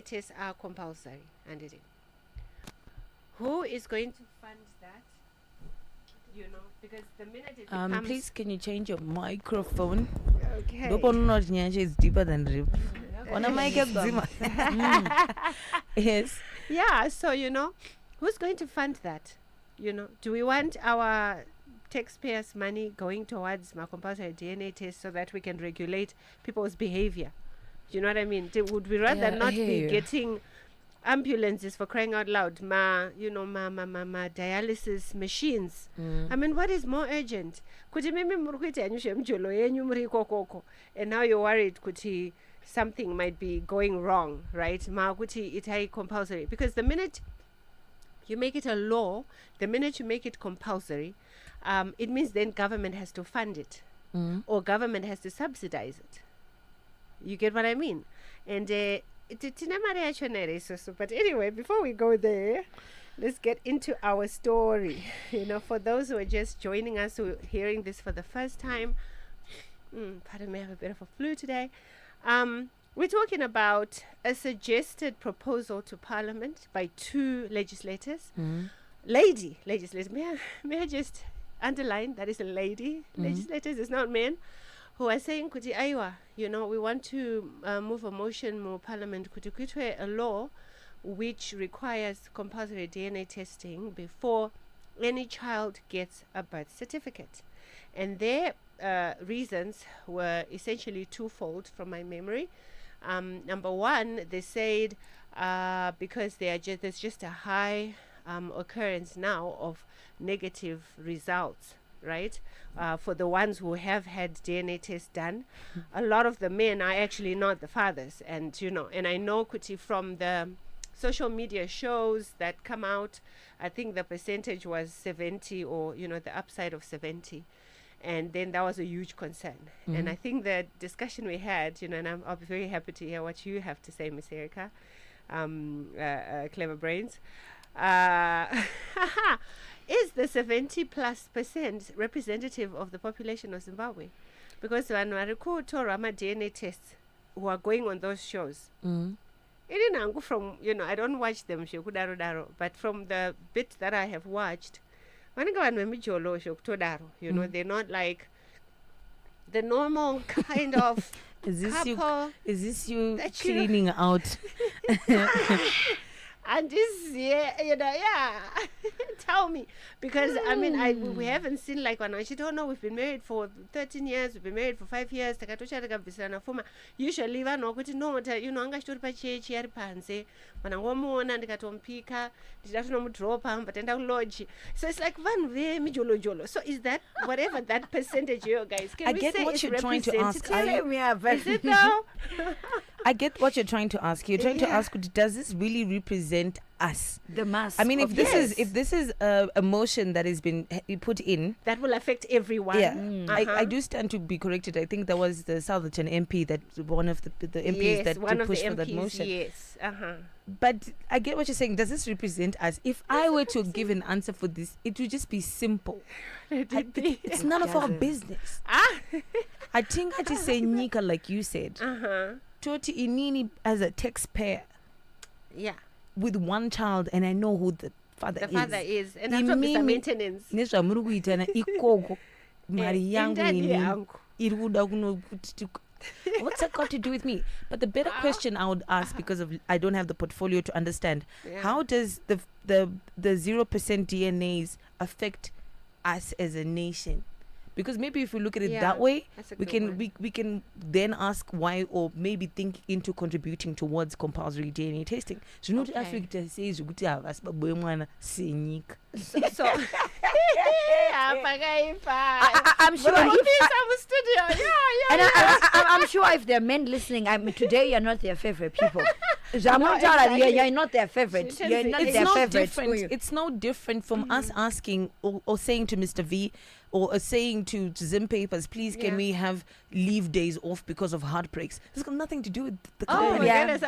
tests are compulsory. Who is going to fund that? Because the minute it becomes... Please, can you change your microphone? Okay. It's deeper than rip. On a mic, yes. Yeah, so, who's going to fund that? Do we want our taxpayers' money going towards my compulsory DNA test so that we can regulate people's behavior? Do you know what I mean? Would we rather not be getting ambulances, for crying out loud, dialysis machines? I mean, what is more urgent? And now you're worried something might be going wrong, right? It's compulsory. Because the minute you make it a law, the minute you make it compulsory, it means then government has to fund it, or government has to subsidize it. You get what I mean? And but anyway, before we go there, let's get into our story. For those who are just joining us, who are hearing this for the first time, pardon me, I have a bit of a flu today. We're talking about a suggested proposal to Parliament by two legislators. Lady legislators. May I just underline that is a lady legislators, it's not men, who are saying, we want to move a motion more Parliament, a law which requires compulsory DNA testing before any child gets a birth certificate. And their reasons were essentially twofold from my memory. Number one, they said because there's just a high occurrence now of negative results, right? For the ones who have had DNA tests done, a lot of the men are actually not the fathers. And, and I know, from the social media shows that come out, I think the percentage was 70, or, the upside of 70. And then that was a huge concern. And I think the discussion we had, and I'll be very happy to hear what you have to say, Miss Erica, Clever Brains, is the 70+% representative of the population of Zimbabwe? Because when I recall Torama DNA tests who are going on those shows, from, I don't watch them, but from the bit that I have watched, they're not like the normal kind of couple. Is this you cleaning out? And this, tell me. Because, we haven't seen like one. She don't know, we've been married for 13 years, we've been married for 5 years. Usually, so it's like one way mijolo. So is that whatever that percentage you guys can I get what you're trying to ask. Is it though? I get what you're trying to ask. You're trying to ask, does this really represent us, the mass? I mean, if this is a motion that has been put in, that will affect everyone. Yeah, I do stand to be corrected. I think that was the Southampton MP, that one of the MPs that did push for that motion. Yes. But I get what you're saying. Does this represent us? If I were to give an answer for this, it would just be simple. It's none of our business. I think I just say Nika, like you said. Toti inini as a taxpayer. Yeah. With one child, and I know who the father is. The father is. And that's what Mr. Maintenance. What's that got to do with me? But the better question I would ask, because of I don't have the portfolio to understand, how does the 0% DNAs affect us as a nation? Because maybe if we look at it that way, we can then ask why, or maybe think into contributing towards compulsory DNA testing. So not Africa says I'm sure. I'm sure if there are men listening, today you're not their favorite people. You're not their favorite. You're not their favorite. It's no different from us asking or saying to Mr. V, or saying to Zim Papers, please can we have leave days off because of heartbreaks? It's got nothing to do with the company. My goodness.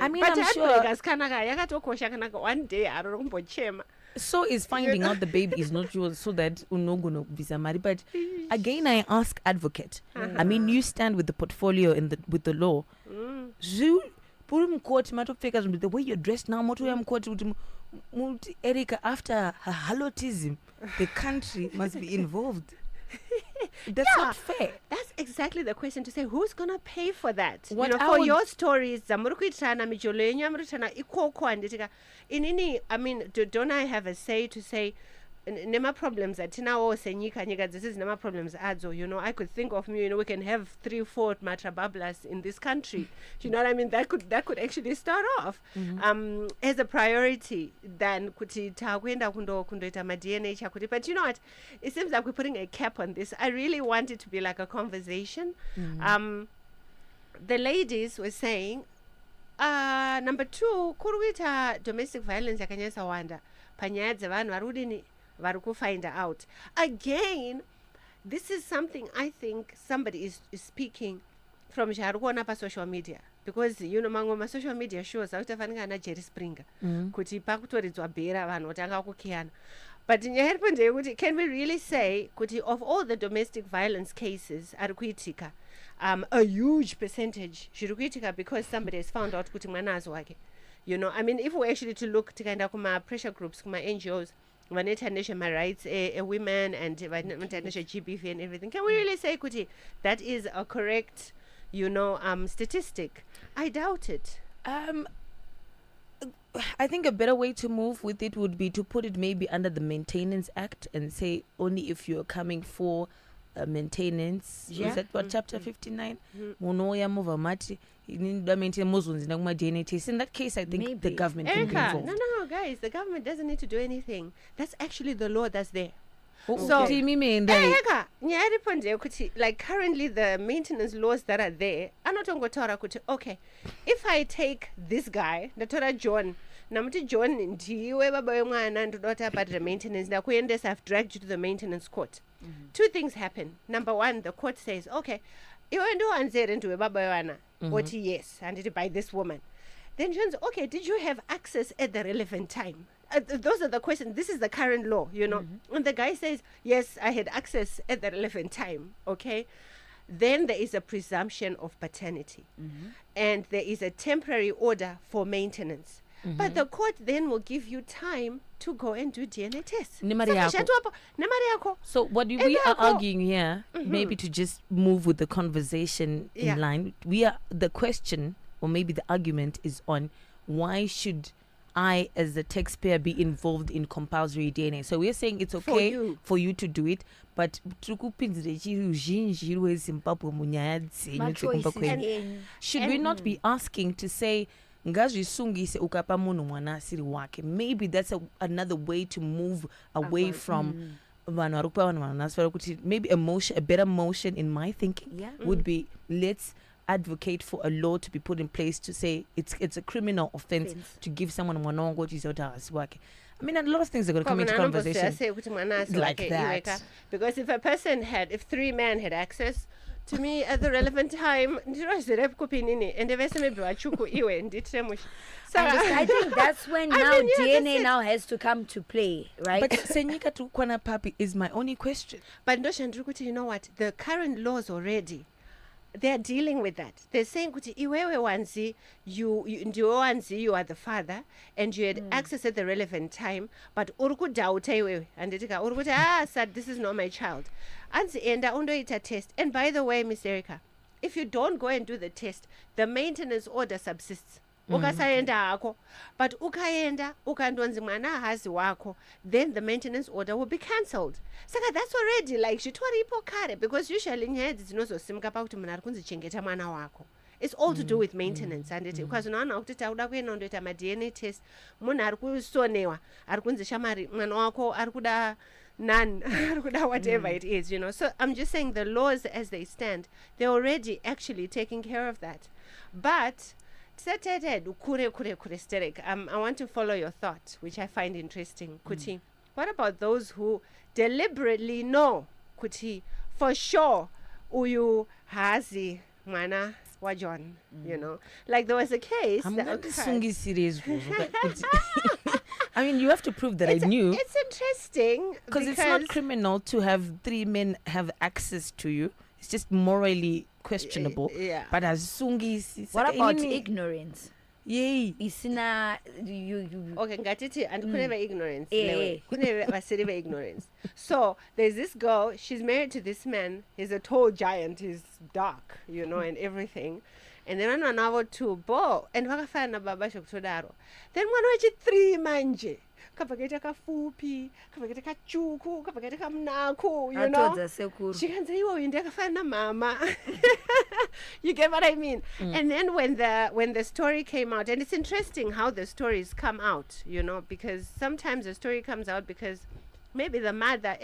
I mean, I'm sure. One day I don't know. So is finding out the baby is not yours, so that unogono visa mari. But again, I ask advocate. I mean, you stand with the portfolio with the law. Court, the way you're dressed now, court, Erica, after her halotism, the country must be involved. That's not fair. That's exactly the question, to say who's gonna pay for that. What for your stories, I mean, don't I have a say to say nema problems that now this is nema problems adzo, I could think of me, we can have 3-4 matrabablas in this country. Do you know what I mean? That could actually start off as a priority than kuti takwenda kundoita ma DNA chakuti. But you know what, it seems like we're putting a cap on this. I really want it to be like a conversation. The ladies were saying number 2, kuruita domestic violence yakanyesa wanda panyaya dzevanhu varudini vari find out. Again, this is something I think somebody is speaking from zvaarikuona pa social media, because mamwe ma social media shows autafanika ana Jerry Springer kuti pakutoridzwa bhera vanhu otanga kukiyana. But nyaya iripo ndeyekuti, can we really say kuti of all the domestic violence cases ari kuitika, a huge percentage zviri kuitika because somebody has found out kuti mwana azi wake? I mean, if we actually to look tikaenda kuma pressure groups, kuma NGOs, vanoita my rights, women, and vanoita GBV and everything, can we really say kuti that is a correct statistic? I doubt it. I think a better way to move with it would be to put it maybe under the Maintenance Act and say only if you're coming for maintenance. Is that what chapter 59? In that case, I think the government can be involved. No, guys, the government doesn't need to do anything. That's actually the law that's there. So, like currently the maintenance laws that are there are not okay, if I take this guy, Datora John, namuti John ndiwe baba wemwana ndodota bhadhira maintenance, ndakuendesa, I've dragged you to the maintenance court. 2 things happen. Number 1, the court says, okay, iwe ndowanzere ndiwe baba wemwana, oti yes, and by this woman. Then John's, okay, did you have access at the relevant time? Those are the questions. This is the current law, And the guy says, yes, I had access at the relevant time, okay? Then there is a presumption of paternity. And there is a temporary order for maintenance. But the court then will give you time to go and do DNA tests. So what we are arguing here, maybe to just move with the conversation in line, the question, or maybe the argument is on why should I, as the taxpayer, be involved in compulsory DNA? So we're saying it's okay for you to do it, but should we not be asking to say, maybe that's another way to move away from maybe a better motion in my thinking would be, let's advocate for a law to be put in place to say it's a criminal offense to give someone work. I mean, a lot of things are going to come into conversation like that. Because if 3 men had access to me at the relevant time, I think that's when now DNA now has to come to play, right? But Senyika to Kwana Papi is my only question. But you know what? The current laws already, they're dealing with that. They're saying kuti iwewe wanzi, you are the father and you had access at the relevant time, but urukudauta iwewe and said this is not my child. Anzi enda undoita test. And by the way, Miss Erica, if you don't go and do the test, the maintenance order subsists. Ukasaenda ako, but ukaenda ukandonzi mwana hazi wako, then the maintenance order will be cancelled. Saka that's already like zvitoripo kare, because usually nyaya dzinozosimka pakuti munhu ari kunzichengeta mwana wako. It's all to do with maintenance. And because unaona kuti tauda kuenda undoita ma DNA test, munhu ari kusonewa, ari kunzi shamari mwana wako ari kuda none, whatever it is, So I'm just saying the laws as they stand, they're already actually taking care of that. But I want to follow your thought, which I find interesting. Kuti, what about those who deliberately know, Kuti, for sure, uyu hazi mwana wa John, Like there was a case. I'm not sungi serious. I mean, you have to prove that I knew. It's interesting Because it's not criminal to have 3 men have access to you. It's just morally questionable. Yeah. But as sungis, What about ignorance? Yay. Isina you Okay, ngatiti and kuneva ignorance. Eh. Kuneva vasirive ignorance. So there's this girl, she's married to this man, he's a tall giant, he's dark, you know, and everything. And then on another 2 bo and wakafana baba shokutodaro. Then one wachi 3 manje. Kapageta kafupi, kapageta kachuku, kapageta kamnaku, you know. She can say, "Oh, india kafana mama." You get what I mean? And then when the story came out, and it's interesting how the stories come out, you know, because sometimes the story comes out because maybe the mother,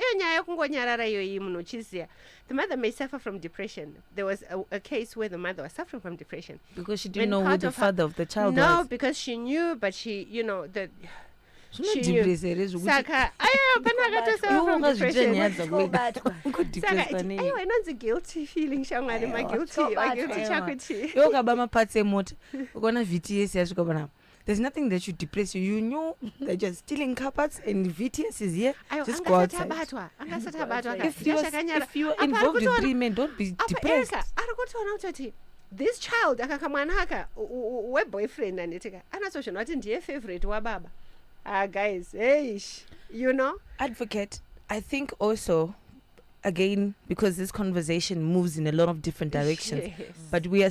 the mother may suffer from depression. There was a case where the mother was suffering from depression because she didn't know who the father of the child was. No, because she knew, but she, you know, that. She knew. Saka, from depression. I know the guilty feeling. My guilty chakwiti. There's nothing that should depress you. You know that you're stealing carpets and VTS is here. Just go outside. If you are involved with 3 men, don't be depressed. This child, we boyfriend and it. Not in dear favorite wa baba. Guys, you know. Advocate, I think also, again, because this conversation moves in a lot of different directions, Yes. but we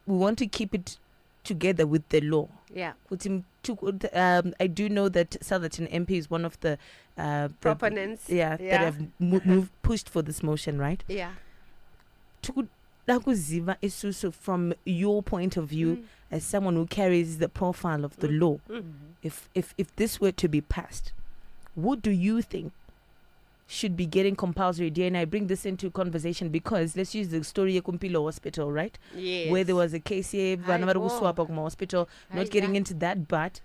want to keep it together with the law. Yeah. I do know that Southerton MP is one of the proponents. That have pushed for this motion, right? Yeah. From your point of view, as someone who carries the profile of the law, if this were to be passed, what do you think should be getting compulsory D.N.A? I bring this into conversation because let's use the story of Kumpilo Hospital, right? Yes. Where there was a case here, hospital, not getting into that, but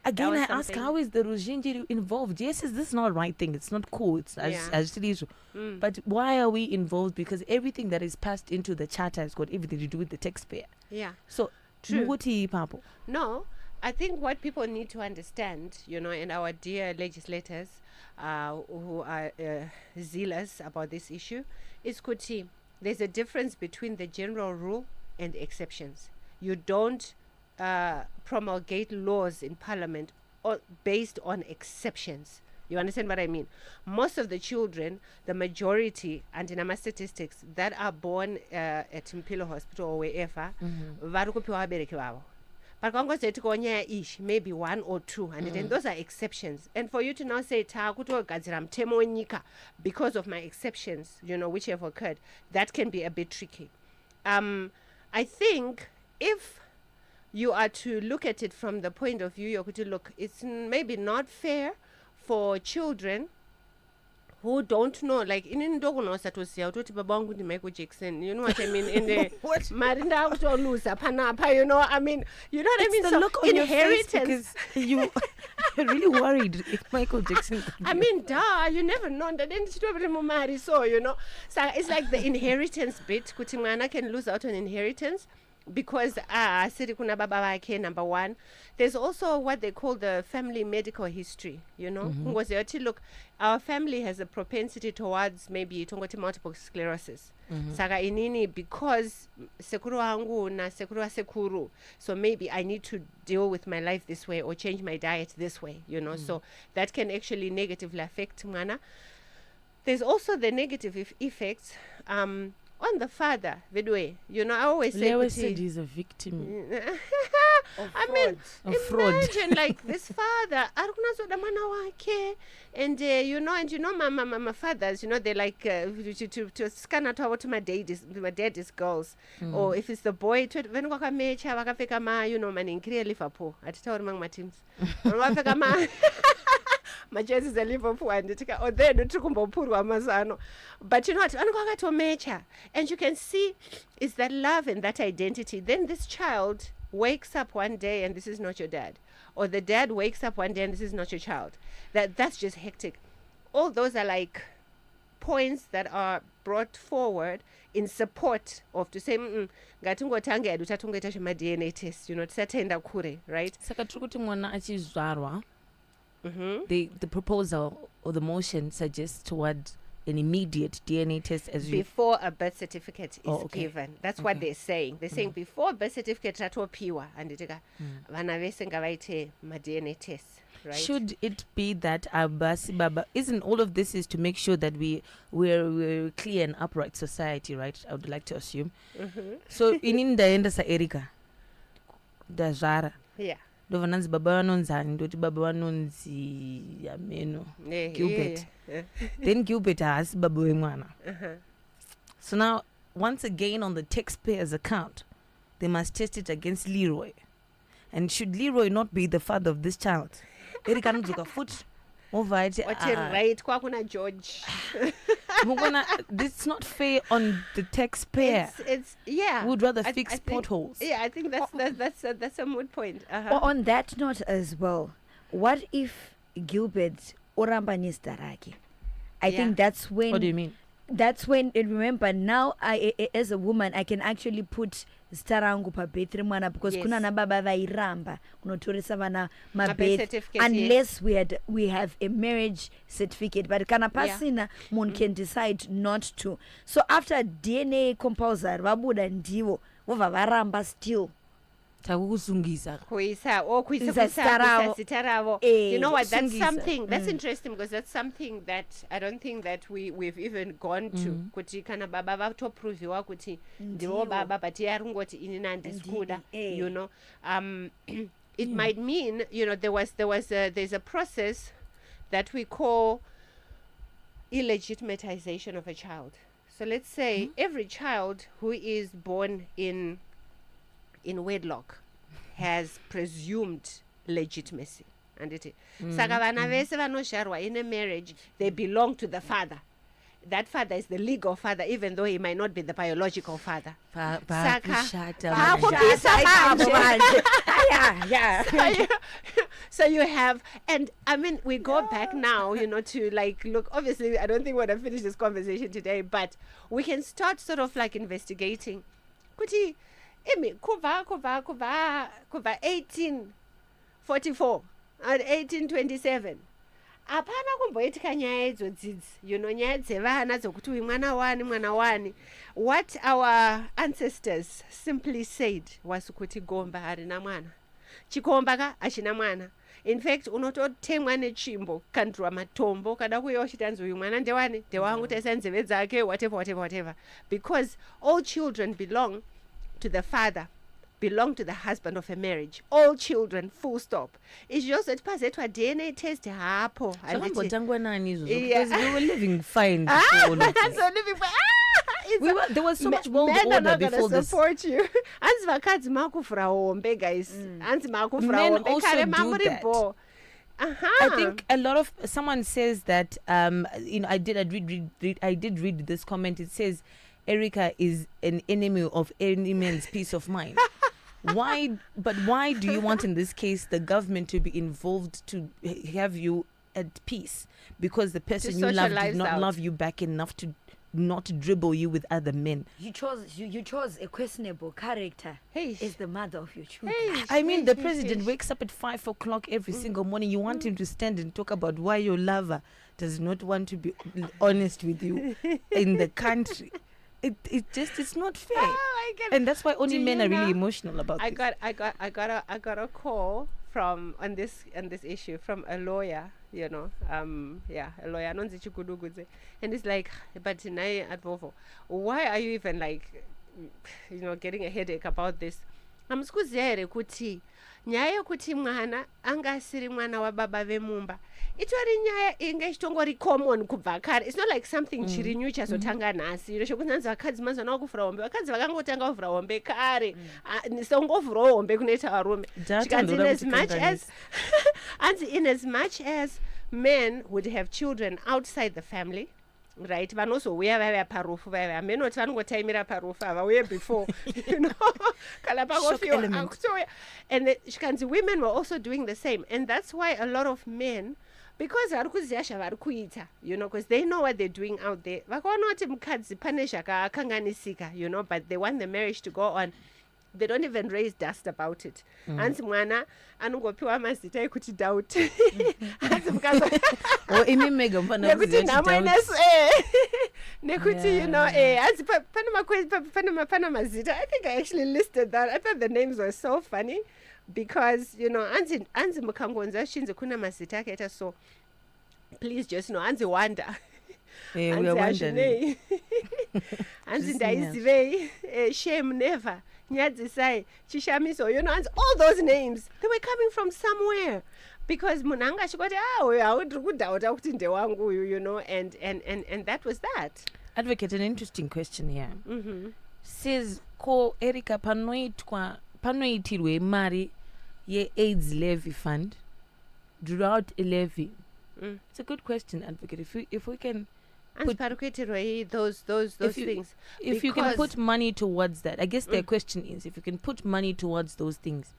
again, I ask, how is the Rujinji involved? Yes, is this not the right thing? It's not cool. It's as it is. But why are we involved? Because everything that is passed into the charter has got everything to do with the taxpayer. Yeah. So, True. No, I think what people need to understand, you know, and our dear legislators who are zealous about this issue, is Kuti, there's a difference between the general rule and exceptions. You don't promulgate laws in parliament based on exceptions. You understand what I mean? Most of the children, the majority, and in our statistics, that are born at Mpilo Hospital or wherever, ish, maybe 1 or 2, and then those are exceptions. And for you to now say because of my exceptions, you know, which have occurred, that can be a bit tricky. I think if you are to look at it from the point of view, you're going to look, it's maybe not fair for children who don't know, like in Indogono Satosia, Babangu di Michael Jackson, you know what I mean? In the Marinda to lose Panapa, you know, I mean, you know what I mean? The so look on inheritance. Your face because you're really worried if Michael Jackson. I mean, you never know that then so you know. So it's like the inheritance bit. Kutimana can lose out on inheritance because number 1. There's also what they call the family medical history, you know. Look, our family has a propensity towards maybe multiple sclerosis. Saka inini because sekuru wangu na sekuru sekuru. So maybe I need to deal with my life this way or change my diet this way, you know. So that can actually negatively affect mwana. There's also the negative effects on the father, Vidwe. You know, I always say said he's a victim. I mean, imagine fraud. like this father, and you know, my fathers, you know, they like to scan out what my dad is girls, or if it's the boy, when you know, man in Liverpool, I tell my teams, my jerseys are Liverpool and or then but you know what, and you can see is that love and that identity. Then this child wakes up one day and this is not your dad, or the dad wakes up one day and this is not your child. That's just hectic. All those are like points that are brought forward in support of to say ngatingotange hedu tatongoita zvema-DNA test, tisataenda kure, right? Saka tiri kuti mwana achizvarwa, the proposal or the motion suggests toward an immediate DNA test as before a birth certificate is given. That's what they're saying. They're saying before birth certificate ratopiwa anditika vana vese ngavaite ma-DNA tests. Right. Should it be that Abasi Baba, isn't all of this is to make sure that we're clear and upright society, right? I would like to assume. So in the end, sa Erika, the Zara. Yeah. Dovananzi baba vanonzani ndoti baba vanonzi Ameno Gilbert. Then Gilbert has baba wemwana. So now, once again on the taxpayer's account, they must test it against Leroy. And should Leroy not be the father of this child? Erika anozuka foot over it. Right, kwakuna George. This is not fair on the taxpayer. It's yeah. Would rather fix potholes. Yeah, I think that's a moot point. On that note as well, what if Gilbert oramba nistaraki? I think that's when. What do you mean? That's when, remember, now I as a woman I can actually put starangu pa birth mwana because kuna na baba vairamba kunotoresa vana mabirth unless we have a marriage certificate, but kana pasina munhu can decide not to. So after DNA compulsory vabuda ndivo vobva varamba still takukusungisa kuisa zita ravo. You know what, that's something that's interesting, because that's something that I don't think that we've even gone to kuti kana baba vatoproviwa kuti ndivo baba but yarungoti ini nandisikuda, it might mean, there's a process that we call illegitimatization of a child. So let's say every child who is born in wedlock has presumed legitimacy, and it saka vana vese vanozvarwa in a marriage, they belong to the father. That father is the legal father, even though he might not be the biological father. So you have, and I mean, we go back now, to look, obviously I don't think we're going to finish this conversation today, but we can start sort of investigating kuti kuva 1844 and 1827 apana kumboitika nyaya idzodzidzi, nyaya dzevana dzokuti uyu mwana wani. What our ancestors simply said was kuti gomba harina mwana, chikomba ka hachina mwana. In fact, unototemwa nechimbo kandrwa matombo kada kuuya uchitanzi uyu mwana ndewangu taisa nzeve dzake, whatever, because all children belong to the father, belong to the husband of a marriage. All children, full stop. It's just that pazetwa DNA test hapo. Because we were living fine before all of this. There was so much world order before this. Support you. Anzi vakadzi makufura hombe, guys. Anzi makufura Men hombe. also Kare do mamuripo. I think a lot of someone says that I did read this comment. It says Erica is an enemy of any man's peace of mind. Why do you want in this case the government to be involved to have you at peace? Because the person you love did not love you back enough to not dribble you with other men. You chose a questionable character as the mother of your children. I mean, the president wakes up at 5 o'clock every single morning. You want him to stand and talk about why your lover does not want to be honest with you in the country. It's not fair. And that's why only men are really emotional about this. I got a call from on this issue from a lawyer, a lawyer, and it's like, but Nai Advovo, why are you even getting a headache about this? I'm skuzere kuti nyaya kuti mwana angasiri mwana wa baba vemumba itori nyaya inge chitongori common kubva kare. It's not like something chiri new chazotanga nhasi. Zvokunyanzi vakadzi mazwana wakuvhura hombe, vakadzi vakangotanga kuvhura hombe kare, songovhurawo hombe kunoita varume. In as much as men would have children outside the family, right, vanozouya vaya parufu vaya menoti vanongotaimira parufu havauye before, kana pakofiwa. And zvikanzi women were also doing the same, and that's why a lot of men because vari kuziva zvavari kuita, you know, because they know what they're doing out there. Vakaona kuti mukadzi pane zvakakanganisika, you know, but they want the marriage to go on. They don't even raise dust about it. Hanzi mwana anongopiwa mazita ekuti doubt. Hanzi mukadzi nekuti nhamo nekuti, you know, hanzi pana mazita. I think I actually listed that. I thought the names were so funny because, you know, hanzi mukangonza shinzi kuna mazita akaita so. Please just know, hanzi wanda. Hanzi ndaizivei, shame never. Nyadzisai, chishamiso, you know, and all those names, they were coming from somewhere. Because munanga shikoti, you know, and that was that. Advocate, an interesting question here. Says, ko Erica panoitirwe mari ye AIDS levy fund, throughout a levy. It's a good question, Advocate. If we can those things. If you can put money towards that, I guess the question is, if you can put money towards those things,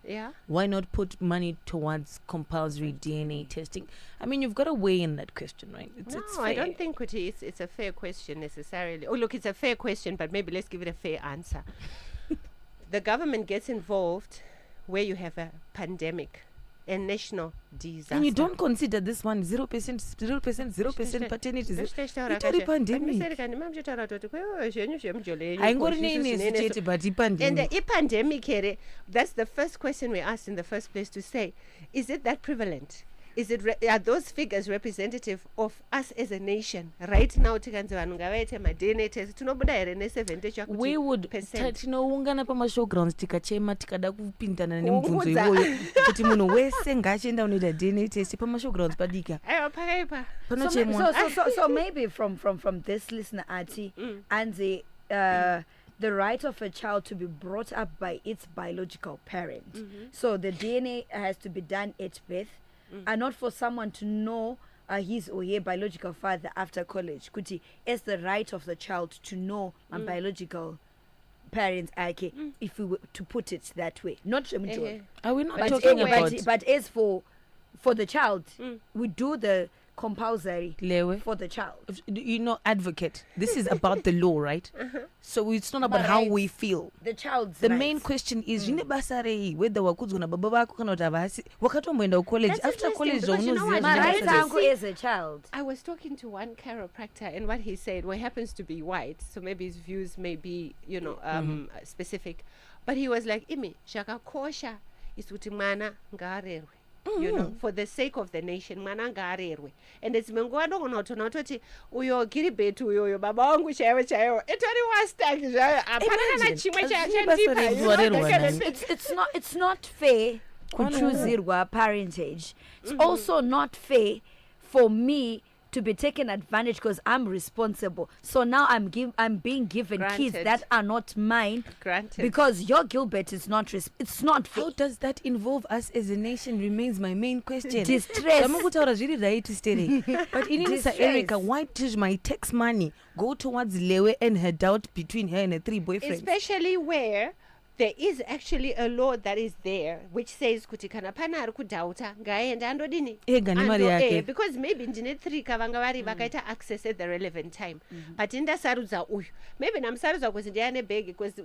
why not put money towards compulsory DNA testing? I mean, you've got to weigh in that question, right? It's fair. I don't think it's a fair question necessarily. Oh, look, it's a fair question, but maybe let's give it a fair answer. The government gets involved where you have a pandemic, a national disaster. And you don't consider this one 0%, 0% paternity. And the pandemic, that's the first question we asked in the first place to say, is it that prevalent? Are those figures representative of us as a nation right now? We would tinoungana pamashowgrounds tikachema tikada kupindana nemubvunzo iwoyo kuti munhu wese ngachienda unoita DNA test pamashowgrounds padika. So maybe from this listener Ati and the right of a child to be brought up by its biological parent. So the DNA has to be done at birth. And not for someone to know his or her biological father after college. Kuti, it's the right of the child to know my biological parents. Okay, if we were to put it that way, not are we not talking about? But as for the child, we do the compulsory for the child. You know, Advocate, this is about the law, right? So it's not about how we feel. The child's the main question is whether wakudzona baba vako kana kuti havasi wakatomboenda college. After college my right uncle is a child. I was talking to one chiropractor and what he said, well, he happens to be white, so maybe his views may be, you know, specific, but he was like, imi zvakakosha isuti mwana ngaarerwe. You know, for the sake of the nation, mwana ngaarerwe. And it's menguwa ndogona kutona kutoti uyo Gilbert uyo baba wangu chaiwo itori wastak zvayo hapana kana chimwe chachandipa. It's not fair kuchuzirwa parentage. It's also not fair for me to be taken advantage because I'm responsible. So now I'm being given kids that are not mine. Granted. Because your Gilbert is not it's not fair. How does that involve us as a nation remains my main question. Distress. But in Erica, why does my tax money go towards Lewe and her doubt between her and her 3 boyfriends? Especially where there is actually a law that is there which says kuti kana pana ari kudhauta ngaenda andodini because maybe ndine 3 kavanga vari vakaita access at the relevant time but indasarudza uyu maybe namusarudza kuzi ndiane bag because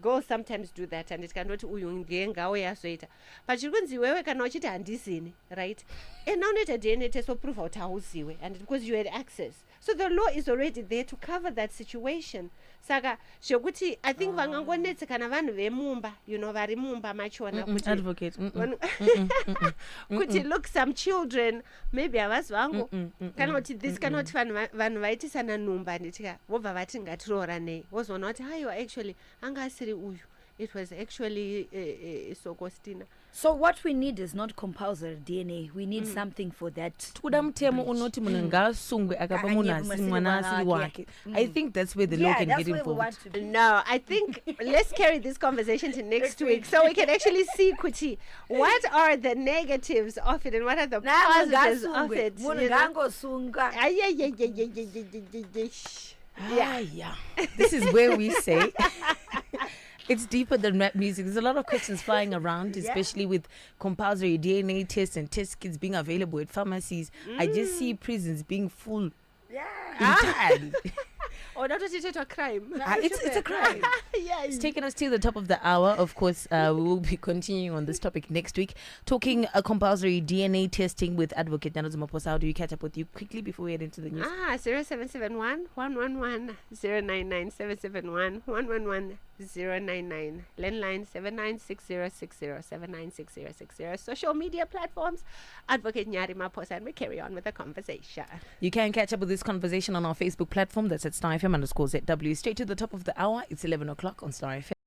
girls sometimes do that and tikandoti uyu ndiye ngawo yazoita but chiri kunzi wewe kana uchiti handizini right and now unoita DNA test woprova kuti hauziwe and because you had access. So the law is already there to cover that situation. Saka zvokuti I think vangangonetsa kana vanhu vemumba, you know, vari mumba machona kuti Advocate kuti look, some children maybe havasi vangu kana kuti this kana kuti vanhu vaitisana numba nditika vobva vati ngatiroora nei wozoona kuti haiwa actually anga asiri uyu, it was actually Sokostina. So what we need is not compulsory DNA. We need something for that. Kuda mutemo unoti munhu ngasungwe akapa munhu asi mwana asiri wake. I think that's where the law can get involved. No, I think let's carry this conversation to next week so we can actually see kuti what are the negatives of it and what are the positives of it. Yeah. This is where we say It's deeper than rap music. There's a lot of questions flying around, especially with compulsory DNA tests and test kits being available at pharmacies. I just see prisons being full. Entirely. Or not a crime. It's a crime. Yeah, It's taken us to the top of the hour. Of course, we will be continuing on this topic next week. Talking compulsory DNA testing with Advocate Nyaradzo Maphosa. How do you catch up with you quickly before we head into the news? 0771 111 099 771 111 099. Landline 796060 796060. Social media platforms, Advocate Nyaradzo Maphosa, and we carry on with the conversation. You can catch up with this conversation on our Facebook platform. That's at StarFM_ZW. Straight to the top of the hour. It's 11 o'clock on Star FM.